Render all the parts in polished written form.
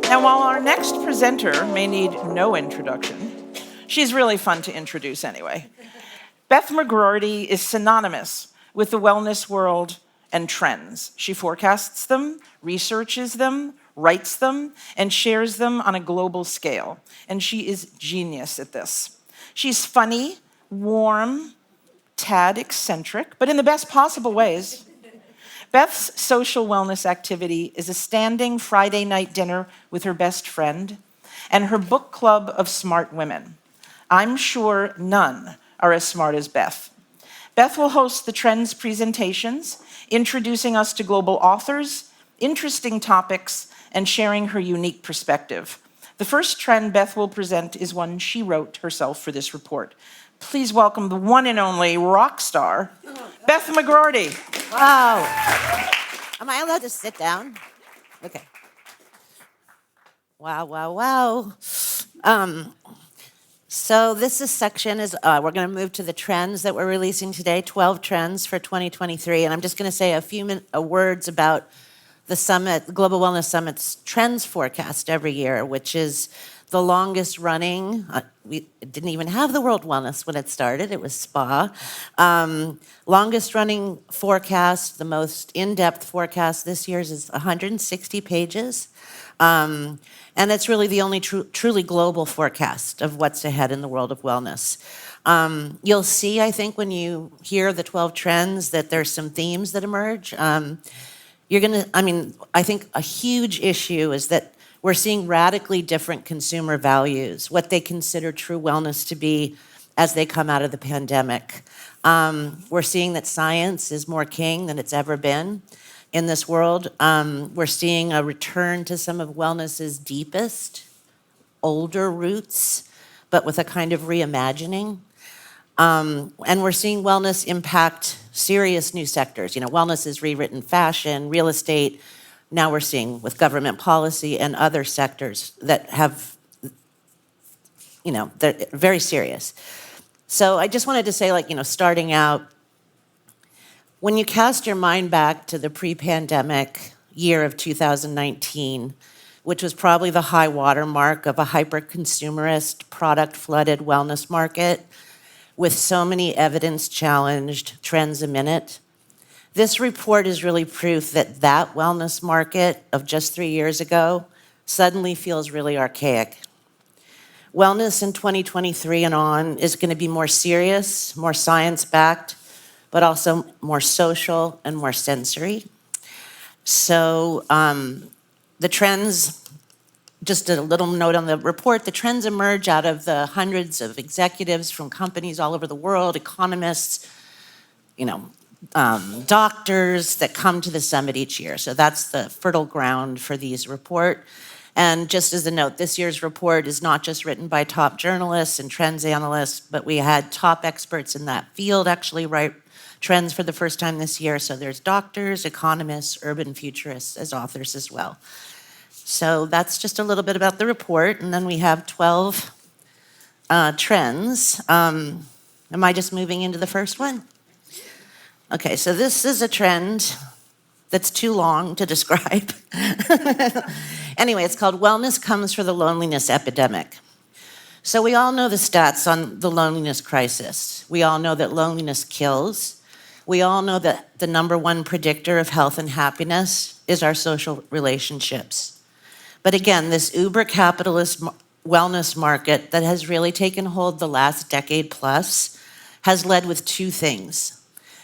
Now, while our next presenter may need no introduction, she's really fun to introduce anyway. Beth McGroarty is synonymous with the wellness world and trends. She forecasts them, researches them, writes them, and shares them on a global scale. And she is genius at this. She's funny, warm, tad eccentric, but in the best possible ways. Beth's social wellness activity is a standing Friday night dinner with her best friend and her book club of smart women. I'm sure none are as smart as Beth. Beth will host the Trends presentations, introducing us to global authors, interesting topics, and sharing her unique perspective. The first trend Beth will present is one she wrote herself for this report. Please welcome the one and only rock star, Beth McGroarty. Wow. Am I allowed to sit down? Okay. Wow. So this section is, we're going to move to the trends that we're releasing today, 12 trends for 2023. And I'm just going to say a few words about the summit, Global Wellness Summit's trends forecast every year, which is the longest running. We didn't even have the World Wellness when it started. It was SPA. Longest running forecast, the most in-depth forecast this year's is 160 pages. And it's really the only truly global forecast of what's ahead in the world of wellness. You'll see, I think, when you hear the 12 trends that there's some themes that emerge. I think a huge issue is that we're seeing radically different consumer values, what they consider true wellness to be as they come out of the pandemic. We're seeing that science is more king than it's ever been in this world. We're seeing a return to some of wellness's deepest, older roots, but with a kind of reimagining. And we're seeing wellness impact serious new sectors. Wellness is rewritten fashion, real estate. Now we're seeing with government policy and other sectors that have, they're very serious. So I just wanted to say, starting out, when you cast your mind back to the pre-pandemic year of 2019, which was probably the high water mark of a hyper-consumerist, product-flooded wellness market with so many evidence-challenged trends a minute, this report is really proof that that wellness market of just 3 years ago suddenly feels really archaic. Wellness in 2023 and on is going to be more serious, more science-backed, but also more social and more sensory. So the trends, just a little note on the report, the trends emerge out of the hundreds of executives from companies all over the world, economists, doctors that come to the summit each year. So that's the fertile ground for these report. And just as a note, this year's report is not just written by top journalists and trends analysts, but we had top experts in that field actually write trends for the first time this year. So there's doctors, economists, urban futurists as authors as well. So that's just a little bit about the report. And then we have 12 trends. Am I just moving into the first one? Okay, so this is a trend that's too long to describe. Anyway, it's called Wellness Comes for the Loneliness Epidemic. So we all know the stats on the loneliness crisis. We all know that loneliness kills. We all know that the number one predictor of health and happiness is our social relationships. But again, this uber capitalist wellness market that has really taken hold the last decade plus has led with two things: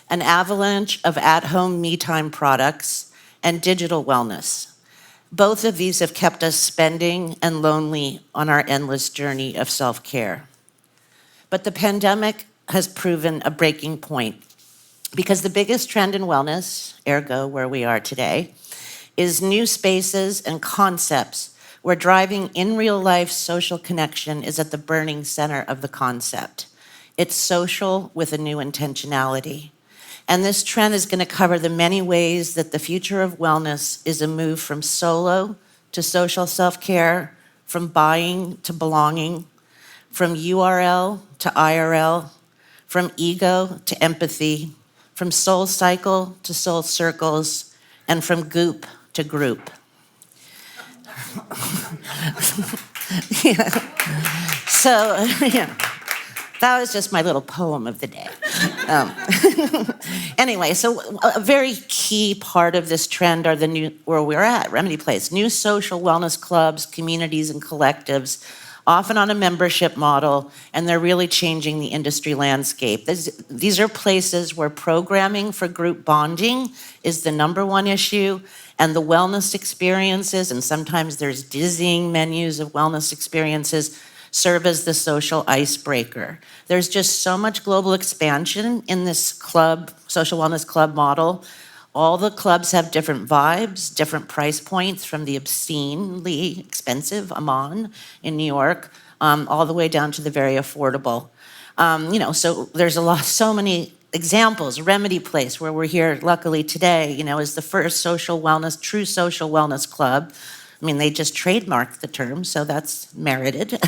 an avalanche of at-home me-time products and digital wellness. Both of these have kept us spending and lonely on our endless journey of self-care. But the pandemic has proven a breaking point because the biggest trend in wellness, ergo where we are today, is new spaces and concepts where driving in real life social connection is at the burning center of the concept. It's social with a new intentionality. And this trend is going to cover the many ways that the future of wellness is a move from solo to social self-care, from buying to belonging, from URL to IRL, from ego to empathy, from soul cycle to soul circles, and from goop to group. Yeah. So, yeah. That was just my little poem of the day. Um, anyway, so a very key part of this trend are where we're at, Remedy Place, new social wellness clubs, communities, and collectives, often on a membership model, and they're really changing the industry landscape. These are places where programming for group bonding is the #1 issue, and the wellness experiences, and sometimes there's dizzying menus of wellness experiences, serve as the social icebreaker. There's just so much global expansion in this club, social wellness club model. All the clubs have different vibes, different price points, from the obscenely expensive Amman in New York, all the way down to the very affordable. So there's so many examples. Remedy Place, where we're here luckily today, is the first true social wellness club. I mean, they just trademarked the term, so that's merited.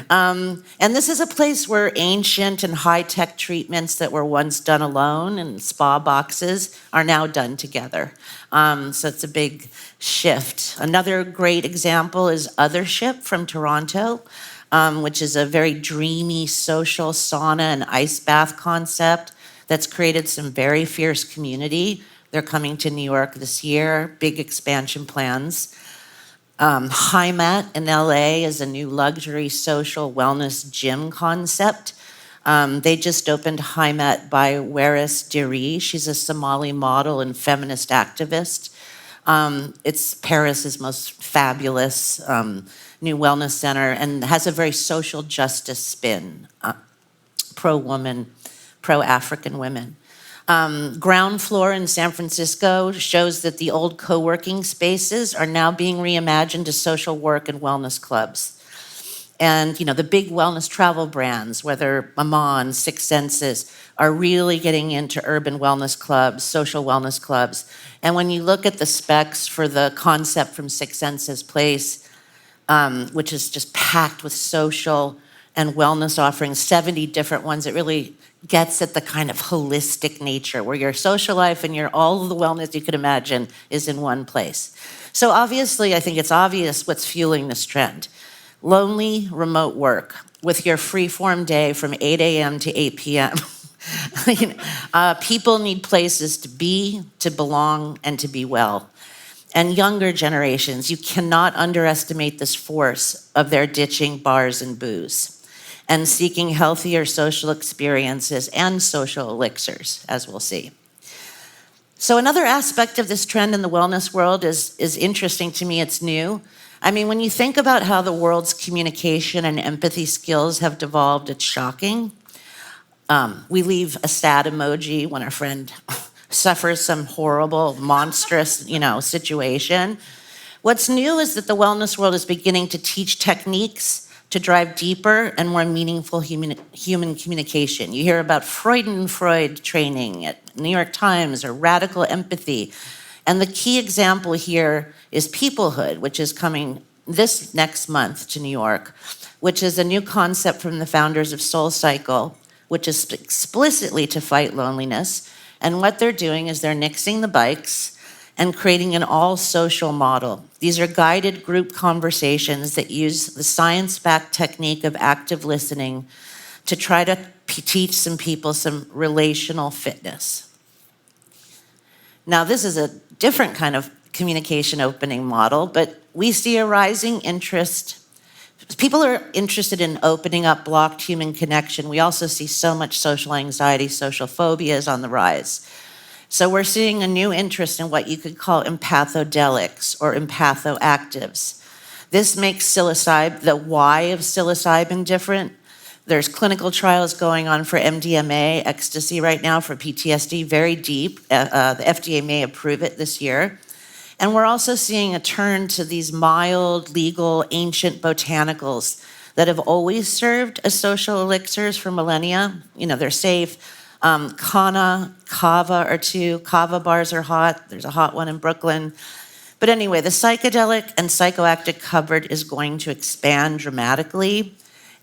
And this is a place where ancient and high-tech treatments that were once done alone in spa boxes are now done together. So it's a big shift. Another great example is Othership from Toronto, which is a very dreamy social sauna and ice bath concept that's created some very fierce community. They're coming to New York this year, big expansion plans. HIMAT in LA is a new luxury social wellness gym concept. They just opened HIMAT by Waris Diri. She's a Somali model and feminist activist. It's Paris's most fabulous new wellness center and has a very social justice spin, pro-woman, pro-African women. Ground floor in San Francisco shows that the old co-working spaces are now being reimagined as social work and wellness clubs. And, the big wellness travel brands, whether Amman, Six Senses, are really getting into urban wellness clubs, social wellness clubs. And when you look at the specs for the concept from Six Senses Place, which is just packed with social and wellness offerings, 70 different ones, it really gets at the kind of holistic nature where your social life and all of the wellness you could imagine is in one place. So obviously, I think it's obvious what's fueling this trend. Lonely remote work with your free-form day from 8 a.m. to 8 p.m. People need places to be, to belong, and to be well. And younger generations, you cannot underestimate this force of their ditching bars and booze and seeking healthier social experiences and social elixirs, as we'll see. So another aspect of this trend in the wellness world is interesting to me. It's new. I mean, when you think about how the world's communication and empathy skills have devolved, it's shocking. We leave a sad emoji when a friend suffers some horrible, monstrous, situation. What's new is that the wellness world is beginning to teach techniques to drive deeper and more meaningful human communication. You hear about Freudenfreud training at New York Times or radical empathy. And the key example here is peoplehood, which is coming this next month to New York, which is a new concept from the founders of SoulCycle, which is explicitly to fight loneliness. And what they're doing is they're nixing the bikes and creating an all-social model. These are guided group conversations that use the science-backed technique of active listening to try to teach some people some relational fitness. Now, this is a different kind of communication opening model, but we see a rising interest. People are interested in opening up blocked human connection. We also see so much social anxiety, social phobia is on the rise. So we're seeing a new interest in what you could call empathodelics or empathoactives. This makes the why of psilocybin different. There's clinical trials going on for MDMA, ecstasy right now for PTSD, very deep. The FDA may approve it this year. And we're also seeing a turn to these mild, legal, ancient botanicals that have always served as social elixirs for millennia. They're safe. Kava or two. Kava bars are hot. There's a hot one in Brooklyn. But anyway, the psychedelic and psychoactive cupboard is going to expand dramatically.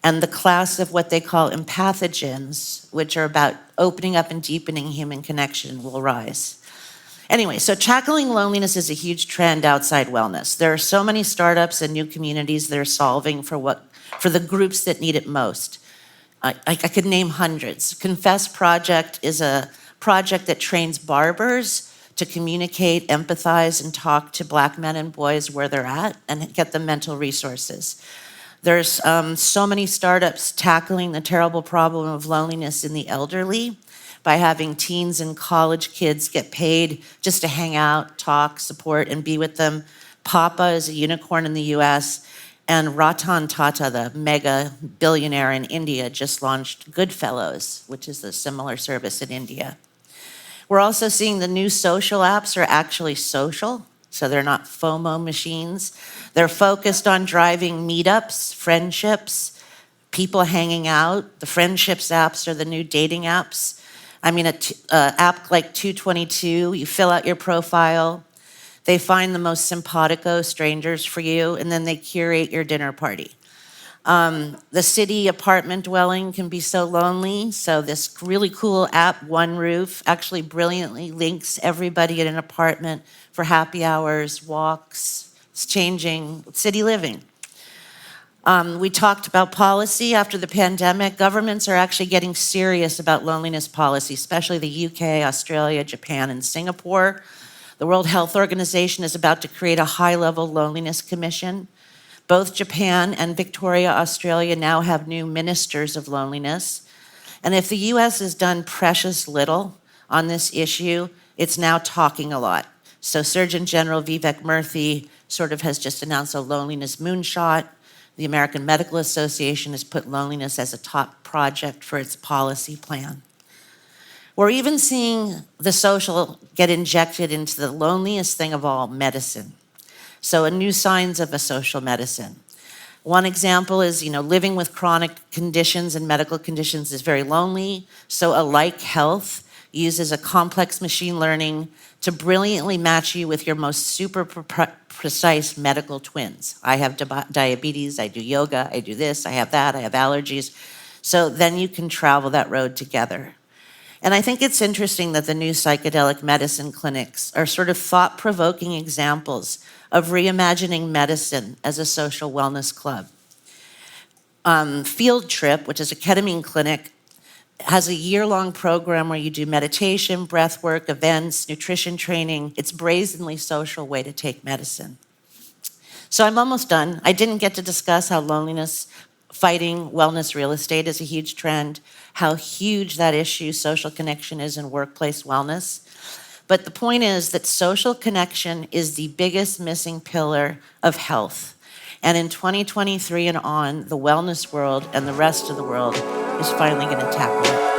And the class of what they call empathogens, which are about opening up and deepening human connection, will rise. Anyway, so tackling loneliness is a huge trend outside wellness. There are so many startups and new communities that are solving for the groups that need it most. I could name hundreds. Confess Project is a project that trains barbers to communicate, empathize, and talk to Black men and boys where they're at and get them mental resources. There's so many startups tackling the terrible problem of loneliness in the elderly by having teens and college kids get paid just to hang out, talk, support, and be with them. Papa is a unicorn in the US, and Ratan Tata, the mega billionaire in India, just launched Goodfellows, which is a similar service in India. We're also seeing the new social apps are actually social, so they're not FOMO machines. They're focused on driving meetups, friendships, people hanging out. The friendships apps are the new dating apps. I mean, an app like 222, you fill out your profile, they find the most simpatico strangers for you, and then they curate your dinner party. The city apartment dwelling can be so lonely, so this really cool app, One Roof, actually brilliantly links everybody in an apartment for happy hours, walks. It's changing city living. We talked about policy after the pandemic. Governments are actually getting serious about loneliness policy, especially the UK, Australia, Japan, and Singapore. The World Health Organization is about to create a high-level loneliness commission. Both Japan and Victoria, Australia now have new ministers of loneliness. And if the US has done precious little on this issue, it's now talking a lot. So Surgeon General Vivek Murthy sort of has just announced a loneliness moonshot. The American Medical Association has put loneliness as a top project for its policy plan. We're even seeing the social get injected into the loneliest thing of all, medicine. So new signs of a social medicine. One example is, living with chronic conditions and medical conditions is very lonely. So Alike Health uses a complex machine learning to brilliantly match you with your most super precise medical twins. I have diabetes, I do yoga, I do this, I have that, I have allergies. So then you can travel that road together. And I think it's interesting that the new psychedelic medicine clinics are sort of thought-provoking examples of reimagining medicine as a social wellness club. Field Trip, which is a ketamine clinic, has a year-long program where you do meditation, breath work, events, nutrition training. It's a brazenly social way to take medicine. So I'm almost done. I didn't get to discuss how loneliness fighting wellness real estate is a huge trend, how huge that issue, social connection, is in workplace wellness. But the point is that social connection is the biggest missing pillar of health. And in 2023 and on, the wellness world and the rest of the world is finally going to tackle it.